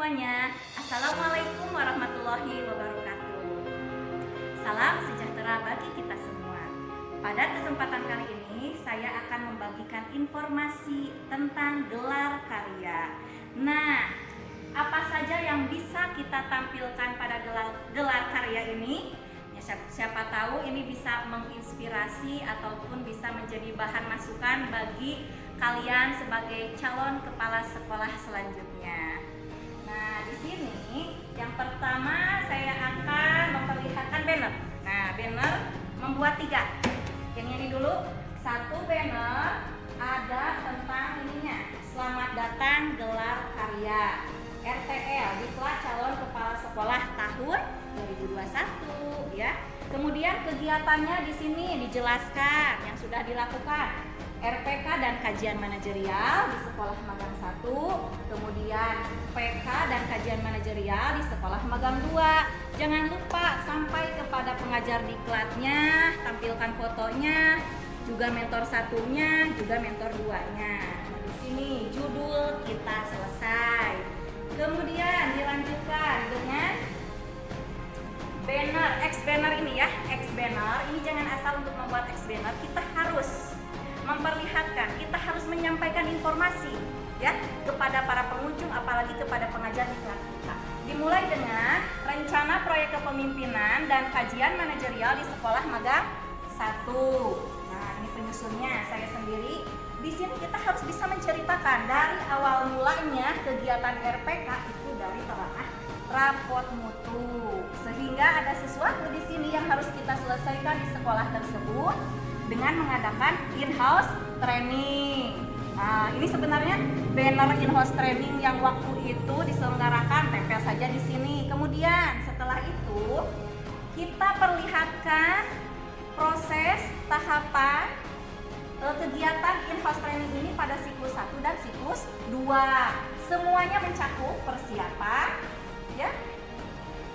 semuanya. Assalamualaikum warahmatullahi wabarakatuh. Salam sejahtera bagi kita semua. Pada kesempatan kali ini saya akan membagikan informasi tentang gelar karya. Nah, apa saja yang bisa kita tampilkan pada gelar karya ini? Ya, siapa tahu ini bisa menginspirasi ataupun bisa menjadi bahan masukan bagi kalian sebagai calon kepala sekolah selanjutnya. Nah, di sini yang pertama saya akan memperlihatkan banner. Nah, banner membuat 3. Yang ini dulu, 1 banner ada tentang ininya. Selamat datang gelar karya RTL, Diklat Calon Kepala Sekolah tahun 2021 ya. Kemudian kegiatannya di sini dijelaskan yang sudah dilakukan. RPK dan kajian manajerial di sekolah magang 1, kemudian PK dan kajian manajerial di sekolah magang 2. Jangan lupa sampai kepada pengajar diklatnya, tampilkan fotonya, juga mentor 1-nya, juga mentor 2-nya. Nah, di sini judul kita selesai. Kemudian dilanjutkan dengan banner, X banner ini ya, X banner. Ini jangan asal untuk membuat X banner, kita harus memperlihatkan, kita harus menyampaikan informasi ya kepada para pengunjung, apalagi kepada pengajar diklat kita. Dimulai dengan rencana proyek kepemimpinan dan kajian manajerial di sekolah magang 1. Nah, ini penyusunnya saya sendiri. Di sini kita harus bisa menceritakan dari awal mulanya kegiatan RPK itu dari telaah rapot mutu, sehingga ada sesuatu di sini yang harus kita selesaikan di sekolah tersebut dengan mengadakan in-house training. Nah, ini sebenarnya banner in-house training yang waktu itu diselenggarakan, tempel saja di sini. Kemudian setelah itu kita perlihatkan proses tahapan kegiatan in-house training ini pada siklus 1 dan siklus 2. Semuanya mencakup persiapan ya.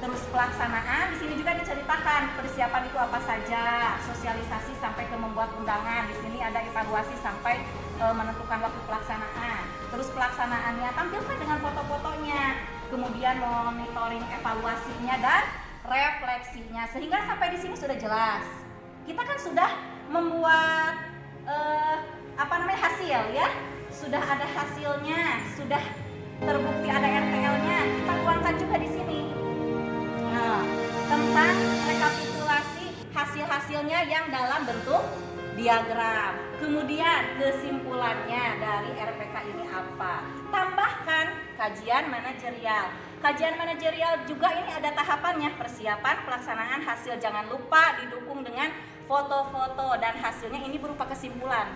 Terus pelaksanaan, di sini juga diceritakan persiapan itu apa saja, sosialisasi sampai ke membuat undangan. Di sini ada evaluasi sampai menentukan waktu pelaksanaan. Terus pelaksanaannya tampilkan dengan foto-fotonya. Kemudian monitoring evaluasinya dan refleksinya. Sehingga sampai di sini sudah jelas. Kita kan sudah membuat hasil ya. Sudah ada hasilnya, sudah terbukti ada RTL-nya. Kita tuangkan juga di sini. Nah, tentang rekapitulasi hasil-hasilnya yang dalam bentuk diagram. Kemudian kesimpulannya dari RPK ini apa? Tambahkan kajian manajerial. Kajian manajerial juga ini ada tahapannya, persiapan, pelaksanaan, hasil. Jangan lupa didukung dengan foto-foto dan hasilnya ini berupa kesimpulan.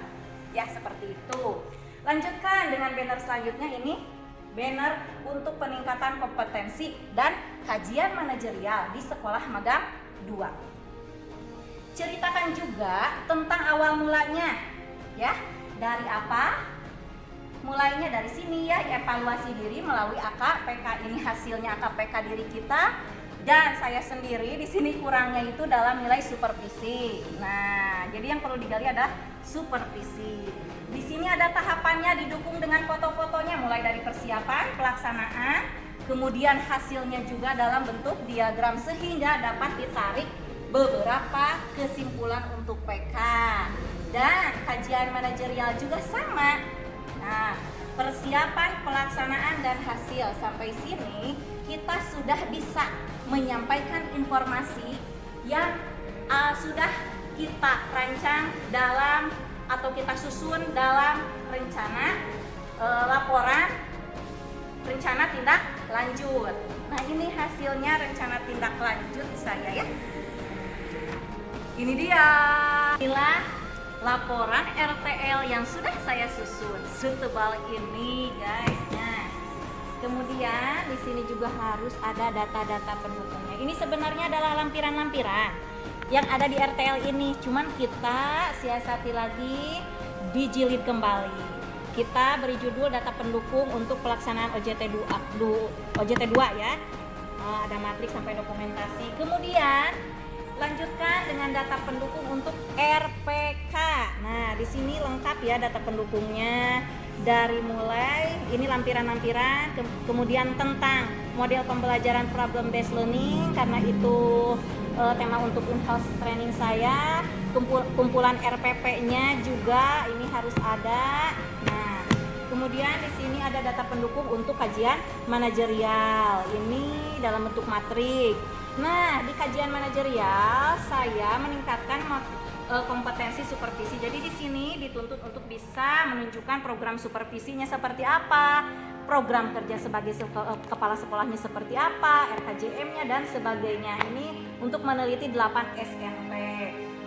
Ya, seperti itu. Lanjutkan dengan banner selanjutnya ini. Banner untuk peningkatan kompetensi dan kajian manajerial di sekolah magang 2. Ceritakan juga tentang awal mulanya ya. Dari apa? Mulainya dari sini ya, evaluasi diri melalui AKPK. Ini hasilnya AKPK diri kita dan saya sendiri. Di sini kurangnya itu dalam nilai supervisi. Nah, jadi yang perlu digali adalah supervisi. Di sini ada tahapannya didukung dengan foto-fotonya mulai dari persiapan, pelaksanaan, kemudian hasilnya juga dalam bentuk diagram sehingga dapat ditarik beberapa kesimpulan untuk PK. Dan kajian manajerial juga sama. Nah, persiapan, pelaksanaan dan hasil. Sampai sini kita sudah bisa menyampaikan informasi yang sudah kita rancang dalam atau kita susun dalam rencana laporan rencana tindak lanjut. Nah, ini hasilnya rencana tindak lanjut saya ya. Ini dia. Inilah laporan RTL yang sudah saya susun setebal ini, guys. Nah, kemudian di sini juga harus ada data-data pendukungnya. Ini sebenarnya adalah lampiran-lampiran yang ada di RTL ini, cuman kita siasati lagi, dijilid kembali. Kita beri judul data pendukung untuk pelaksanaan OJT 2 ya. Ada matriks sampai dokumentasi. Kemudian lanjutkan dengan data pendukung untuk RPK. Nah, di sini lengkap ya data pendukungnya dari mulai ini lampiran-lampiran, kemudian tentang model pembelajaran problem based learning karena itu tema untuk in-house training saya. Kumpulan RPP-nya juga ini harus ada. Nah, kemudian di sini ada data pendukung untuk kajian manajerial. Ini dalam bentuk matrik. Nah, di kajian manajerial saya meningkatkan kompetensi supervisi. Jadi di sini dituntut untuk bisa menunjukkan program supervisinya seperti apa, program kerja sebagai kepala sekolahnya seperti apa, RKJM-nya dan sebagainya. Ini untuk meneliti 8 SNP.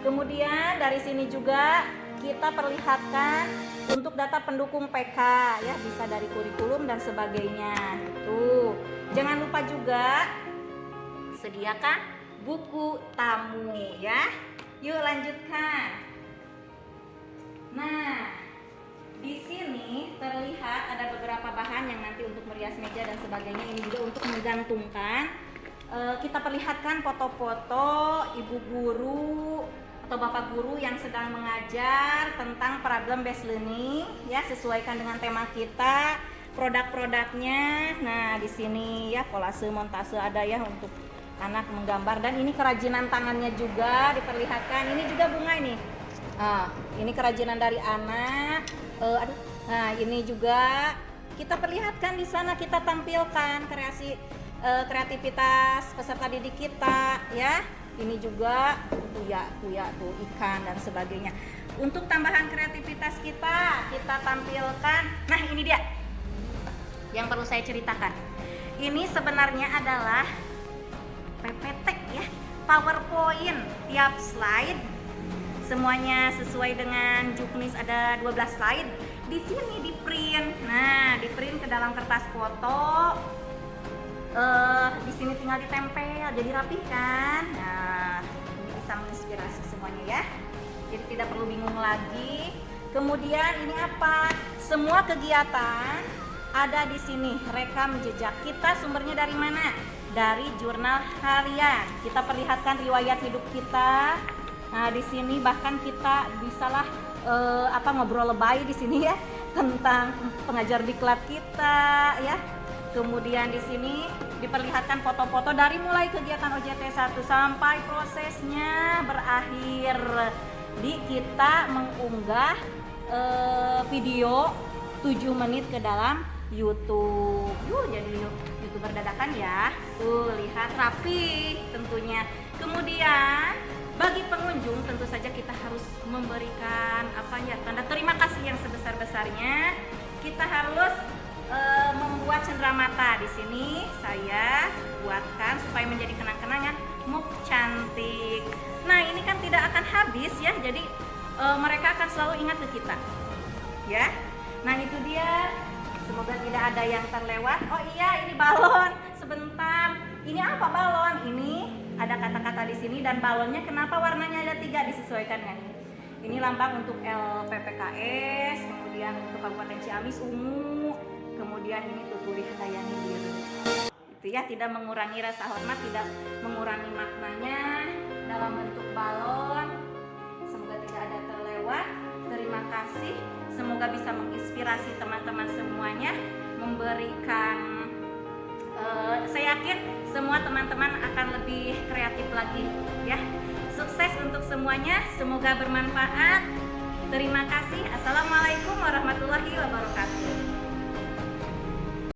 Kemudian dari sini juga kita perlihatkan untuk data pendukung PK ya, bisa dari kurikulum dan sebagainya. Tuh. Jangan lupa juga sediakan buku tamu ya. Yuk lanjutkan. Nah, di sini terlihat ada beberapa bahan yang nanti untuk merias meja dan sebagainya. Ini juga untuk menggantungkan. Kita perlihatkan foto-foto ibu guru atau bapak guru yang sedang mengajar tentang problem based learning ya, sesuaikan dengan tema kita. Produk-produknya. Nah, di sini ya kolase, montase ada ya untuk anak menggambar, dan ini kerajinan tangannya juga diperlihatkan. Ini juga bunga ini. Ini kerajinan dari anak. Nah, ini juga kita perlihatkan di sana, kita tampilkan kreativitas peserta didik kita ya. Ini juga kuya tuh ikan dan sebagainya. Untuk tambahan kreativitas kita tampilkan. Nah, ini dia yang perlu saya ceritakan. Ini sebenarnya adalah PPT ya, PowerPoint, tiap slide semuanya sesuai dengan Juknis, ada 12 slide. Di sini di print. Nah, di print ke dalam kertas foto. Di sini tinggal ditempel, jadi rapih kan. Nah, ini bisa menginspirasi semuanya ya. Jadi tidak perlu bingung lagi. Kemudian ini apa? Semua kegiatan ada di sini, rekam jejak. Kita sumbernya dari mana? Dari jurnal harian. Kita perlihatkan riwayat hidup kita. Nah, di sini bahkan kita bisalah ngobrol lebay di sini ya tentang pengajar diklat kita ya. Kemudian di sini diperlihatkan foto-foto dari mulai kegiatan OJT 1 sampai prosesnya berakhir. Kita mengunggah video 7 menit ke dalam YouTube. Jadi YouTuber dadakan ya. Tuh, lihat rapi tentunya. Kemudian bagi pengunjung tentu saja kita harus memberikan tanda terima kasih yang sebesar-besarnya. Kita harus membuat cenderamata. Di sini saya buatkan supaya menjadi kenang-kenangan muk cantik. Nah, ini kan tidak akan habis ya. Jadi mereka akan selalu ingat ke kita. Ya. Nah, itu dia. Semoga tidak ada yang terlewat. Oh iya, ini balon. Sebentar. Ini apa balon? Ini ada kata-kata di sini, dan balonnya kenapa warnanya ada 3, disesuaikan dengan ini. Ini lambang untuk LPPKS, kemudian untuk Kabupaten Ciamis ungu, kemudian ini Tuturi Handayani biru. Itu ya, tidak mengurangi rasa hormat, tidak mengurangi maknanya dalam bentuk balon. Semoga tidak ada terlewat. Terima kasih. Semoga bisa menginspirasi teman-teman semuanya, memberikan saya yakin semua teman-teman akan lebih kreatif lagi ya. Sukses untuk semuanya, semoga bermanfaat. Terima kasih. Assalamualaikum warahmatullahi wabarakatuh.